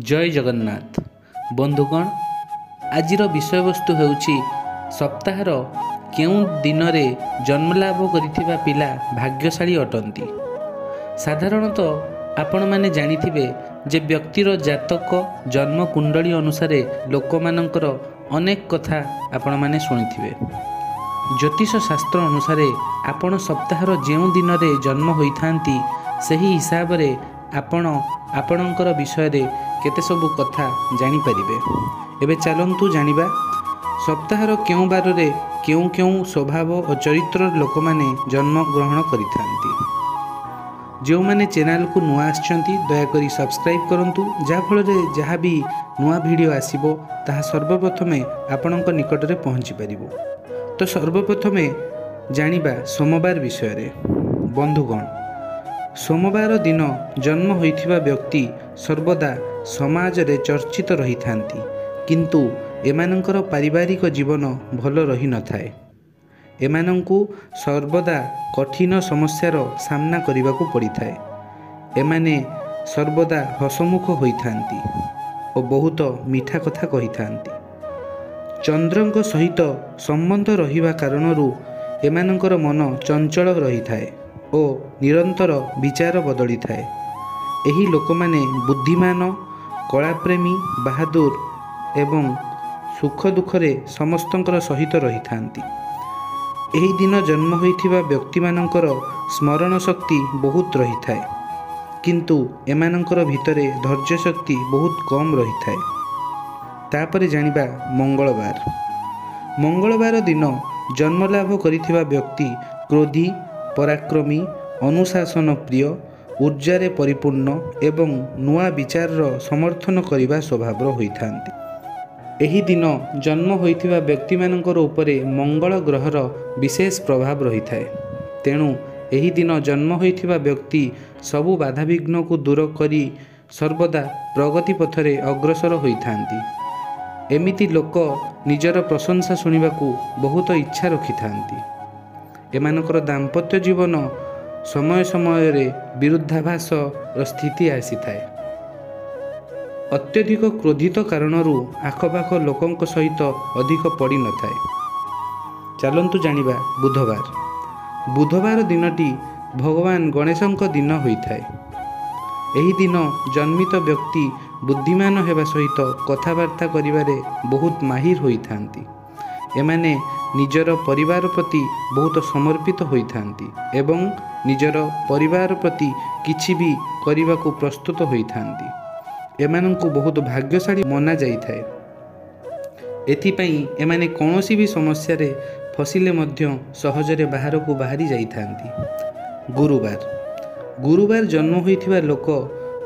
जय जगन्नाथ बंधुगण आजिर विषय वस्तु हेउछि सप्ताहर केउं दिन रे जन्मलाभ करिथिबा पिला भाग्यशाली अटंती। साधारणतः आपण माने जानिथिबे जे व्यक्तिर जातक जन्म कुंडली अनुसार लोकमानंकर अनेक कथा आपण माने शुणिथिबे। ज्योतिष शास्त्र अनुसार आपण सप्ताहर जेउं दिन रे जन्म होइथांती सही हिसाब रे आपणकर विषय रे केते सबु कथा जानी परिबे। एबे चलंतु जानिबा सप्ताहर केउं बार रे केउं केउं स्वभाव और चरित्र लोक माने जन्म ग्रहण करिथांती। जो माने चैनल को नुआ आछंती दयाकरी सब्सक्राइब करंतु जाफल जहाँ भी नुआ वीडियो आसीबो ताहा सर्वप्रथमे आपणक निकट रे पहुँची परिबो। तो सर्वप्रथमे जानिबा सोमवार विषय रे। बंधुगण सोमवार दिन जन्म होइथिबा व्यक्ति सर्वदा समाज रे चर्चित रही थांती, किंतु एमानंकर पारिवारिक जीवन भल रही न थाए। एमानंकु सर्वदा कठिन समस्यार सामना करिबाकु पड़ी थाए। एमाने सर्वदा हसमुख होई थांती और बहुत मीठा कथा कही थांती। चंद्रंक सहित संबंध रहिबा कारणरू एमानंकर मन चंचल रही थाए और निरंतर विचार बदली थाए। एही लोकमाने बुद्धिमान, कलाप्रेमी, बहादुर एवं सुख दुखरे समस्तंकर सहित रही थांती। एही दिन जन्म होइथिबा व्यक्ति मानंकर स्मरण शक्ति बहुत रही थाए, किंतु एमानंकर भितरे धैर्य शक्ति बहुत कम रही थाए। तापरे जानिबा मंगलवार। मंगलवार दिन जन्मलाभ करिथिबा व्यक्ति क्रोधी, पराक्रमी, अनुशासन प्रिय, ऊर्जारे परिपूर्ण एवं नुआ विचार समर्थन करिबा स्वभाव होइथांती। एही दिन जन्म होइथिबा व्यक्ति मानकर उपरे मंगल ग्रहर विशेष प्रभाव रही थाए। तेणु एही दिन जन्म होइथिबा व्यक्ति सबु बाधाविघ्न को दूर करी सर्वदा प्रगति पथरे अग्रसर होइथांती। एमिति लोक निजर प्रशंसा सुनिबाकू बहुत इच्छा रखिथांती। एमानकर दाम्पत्य जीवन समय समय रे विरुद्धाभास स्थिति आसी थाए। अत्यधिक क्रोधित कारणरू आखपाख लोकंक सहित अधिक पड़ी न थाए। चलंतु जानिबा बुधवार। बुधवार दिनटी भगवान गणेशंक दिन होइथाए। एही दिन जन्मित व्यक्ति बुद्धिमान हेबा सहित कथाबार्ता करिबारे बहुत माहिर होइथांती। एमाने निजर परिवार प्रति बहुत समर्पित होइथांती एवं निजर परिवार प्रति किछि भी करिबाकू प्रस्तुत होइथांती। एमानंकु बहुत भाग्यशाली मना जाई थाए। एथिपई एमाने कौनसी भी समस्या रे फसिले मध्य सहजरे बाहर को बाहरी जाई थांती। गुरुवार। गुरुवार जन्म होइथिबा लोक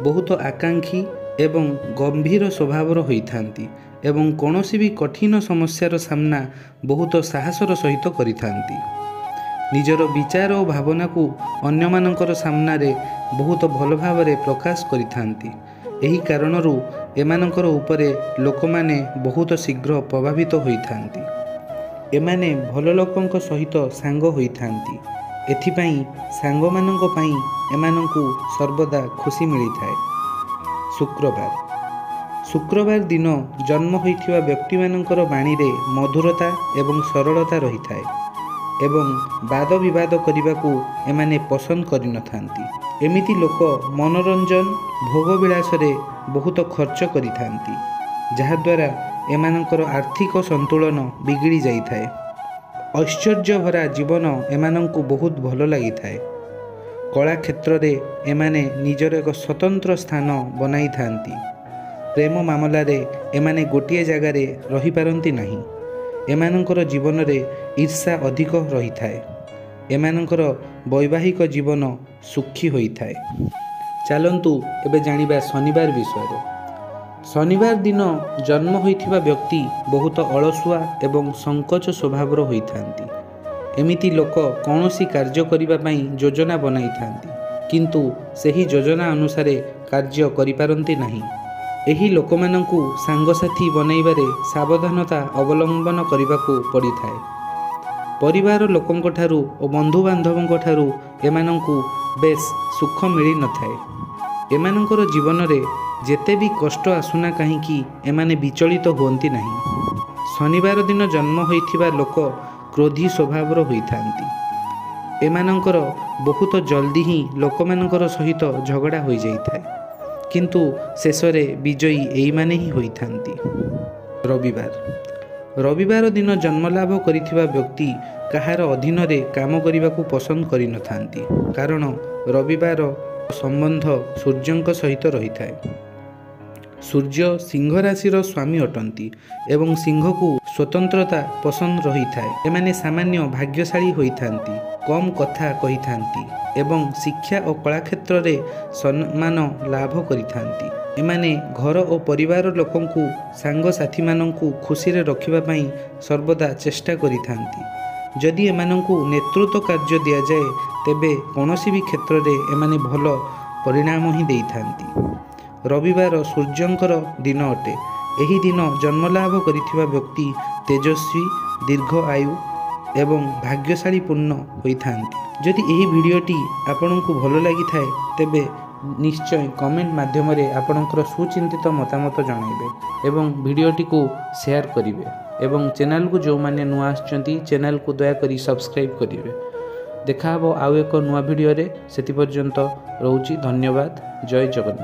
बहुत आकांक्षी एवं गंभीर स्वभावर होइथांती एवं कौनसी भी कठिन समस्यार सामना बहुत साहसर सहित करिथांती। निजर विचार और भावना को अन्य मानकर सामना रे बहुत भल भावरे प्रकाश करिथांती। एही कारणरू एमानकर उपरे लोकमाने बहुत शीघ्र प्रभावित होइथांती। एमाने भल लोकंक सहित सांग होइथांती। एथिपई सांग मानंक पई एमानंकु सर्वदा खुशी मिलिथाए। शुक्रवार। शुक्रवार दिन जन्म होइथिबा व्यक्ति मानंकर बाणी रे मधुरता एवं सरलता रही थाए एवं वाद विवाद करिबाकू एमाने पसंद करि न थांती। एमिति लोक मनोरंजन भोगविलास रे बहुत खर्च करि थांती, जहा द्वारा एमानंकर आर्थिक संतुलन बिगड़ी जाई थाए। ऐश्वर्य भरा जीवन एमानंकु बहुत भल लागि थाए। कला क्षेत्र रे एमाने निजर एक स्वतंत्र स्थान बनाई थांती। प्रेम मामला रे एमाने गोटिए जगार रही पारंती नहीं। एमानंकर जीवन रे ईर्षा अधिक रही थाए। एमानंकर वैवाहिक जीवन सुखी होई थाए। चलंतु एबे जानिबा शनिवार विषय रे। शनिवार दिन जन्म होइथिबा व्यक्ति बहुत अलसुआ एवं संकोच स्वभावर होइथांती। एमिति लोक कौनसी कार्य करिबा पई योजना बनाई थांती, किंतु सही योजना अनुसार कार्य करि पारंती नहीं। एही लोकमानंकु सांगसाथी बनैबारे सावधानता अवलंबन करिबाकू पड़ी थाए। परिवार लोकंक ठारू और बंधु बांधवंक ठारू एमानंकु बेस सुख मिली न थाए। एमानंकर जीवन रे ଯେତେ ବି କଷ୍ଟ ଆସୁନା କାହିଁକି ଏମାନେ ବିଚଳିତ ହୁଅନ୍ତି ନାହିଁ। ଶନିବାର ଦିନ ଜନ୍ମ ହୋଇଥିବା ଲୋକ କ୍ରୋଧୀ ସ୍ୱଭାବର ହୋଇଥାନ୍ତି। ଏମାନଙ୍କର ବହୁତ ଜଲ୍ଦି ହିଁ ଲୋକମାନଙ୍କର ସହିତ ଝଗଡ଼ା ହୋଇଯାଇଥାଏ, କିନ୍ତୁ ଶେଷରେ ବିଜୟୀ ଏଇମାନେ ହିଁ ହୋଇଥାନ୍ତି। ରବିବାର ଦିନ ଜନ୍ମଲାଭ କରିଥିବା ବ୍ୟକ୍ତି କାହାର ଅଧୀନରେ କାମ କରିବାକୁ ପସନ୍ଦ କରିନଥାନ୍ତି, କାରଣ ରବିବାର ସମ୍ବନ୍ଧ ସୂର୍ଯ୍ୟଙ୍କ ସହିତ ରହିଥାଏ। ସୂର୍ଯ୍ୟ ସିଂହ ରାଶିର ସ୍ୱାମୀ ଅଟନ୍ତି ଏବଂ ସିଂହକୁ ସ୍ୱତନ୍ତ୍ରତା ପସନ୍ଦ ରହିଥାଏ। ଏମାନେ ସାମାନ୍ୟ ଭାଗ୍ୟଶାଳୀ ହୋଇଥାନ୍ତି, କମ୍ କଥା କହିଥାନ୍ତି ଏବଂ ଶିକ୍ଷା ଓ କଳା କ୍ଷେତ୍ରରେ ସମ୍ମାନ ଲାଭ କରିଥାନ୍ତି। ଏମାନେ ଘର ଓ ପରିବାର ଲୋକଙ୍କୁ ସାଙ୍ଗସାଥୀମାନଙ୍କୁ ଖୁସିରେ ରଖିବା ପାଇଁ ସର୍ବଦା ଚେଷ୍ଟା କରିଥାନ୍ତି। ଯଦି ଏମାନଙ୍କୁ ନେତୃତ୍ୱ କାର୍ଯ୍ୟ ଦିଆଯାଏ ତେବେ କୌଣସି ବି କ୍ଷେତ୍ରରେ ଏମାନେ ଭଲ ପରିଣାମ ହିଁ ଦେଇଥାନ୍ତି। ରବିବାର ସୂର୍ଯ୍ୟଙ୍କର ଦିନ ଅଟେ। ଏହି ଦିନ ଜନ୍ମଲାଭ କରିଥିବା ବ୍ୟକ୍ତି ତେଜସ୍ୱୀ, ଦୀର୍ଘ ଆୟୁ ଏବଂ ଭାଗ୍ୟଶାଳୀପୂର୍ଣ୍ଣ ହୋଇଥାନ୍ତି। ଯଦି ଏହି ଭିଡ଼ିଓଟି ଆପଣଙ୍କୁ ଭଲ ଲାଗିଥାଏ ତେବେ ନିଶ୍ଚୟ କମେଣ୍ଟ ମାଧ୍ୟମରେ ଆପଣଙ୍କର ସୁଚିନ୍ତିତ ମତାମତ ଜଣାଇବେ ଏବଂ ଭିଡ଼ିଓଟିକୁ ସେୟାର କରିବେ ଏବଂ ଚ୍ୟାନେଲକୁ ଯେଉଁମାନେ ନୂଆ ଆସିଛନ୍ତି ଚ୍ୟାନେଲକୁ ଦୟାକରି ସବସ୍କ୍ରାଇବ୍ କରିବେ। ଦେଖା ହେବ ଆଉ ଏକ ନୂଆ ଭିଡ଼ିଓରେ। ସେଥିପର୍ଯ୍ୟନ୍ତ ରହୁଛି। ଧନ୍ୟବାଦ। ଜୟ ଜଗନ୍ନାଥ।